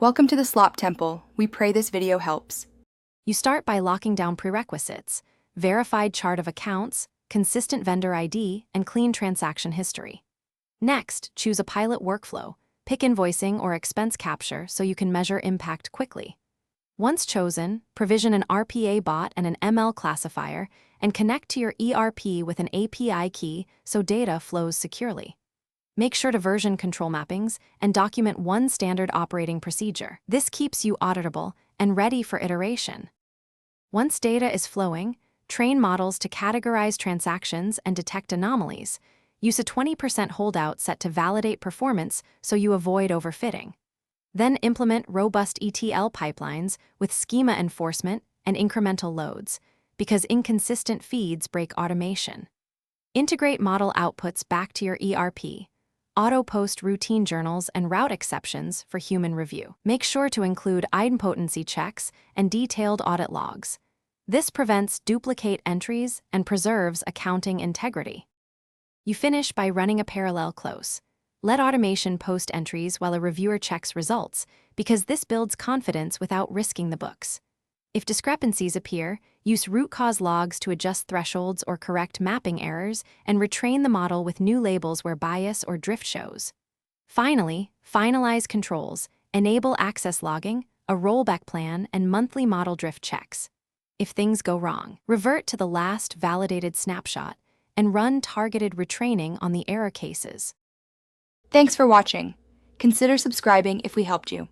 Welcome to the Slop Temple. We pray this video helps. You start by locking down prerequisites: verified chart of accounts, consistent vendor ID, and clean transaction history. Next, choose a pilot workflow. Pick invoicing or expense capture so you can measure impact quickly. Once chosen, provision an RPA bot and an ML classifier and connect to your ERP with an API key so data flows securely. Make sure to version control mappings and document one standard operating procedure. This keeps you auditable and ready for iteration. Once data is flowing, train models to categorize transactions and detect anomalies. Use a 20% holdout set to validate performance so you avoid overfitting. Then implement robust ETL pipelines with schema enforcement and incremental loads, because inconsistent feeds break automation. Integrate model outputs back to your ERP. Auto-post routine journals and route exceptions for human review. Make sure to include idempotency checks and detailed audit logs. This prevents duplicate entries and preserves accounting integrity. You finish by running a parallel close. Let automation post entries while a reviewer checks results, because this builds confidence without risking the books. If discrepancies appear, use root cause logs to adjust thresholds or correct mapping errors, and retrain the model with new labels where bias or drift shows. Finally, finalize controls, enable access logging, a rollback plan, and monthly model drift checks. If things go wrong, revert to the last validated snapshot and run targeted retraining on the error cases. Thanks for watching. Consider subscribing if we helped you.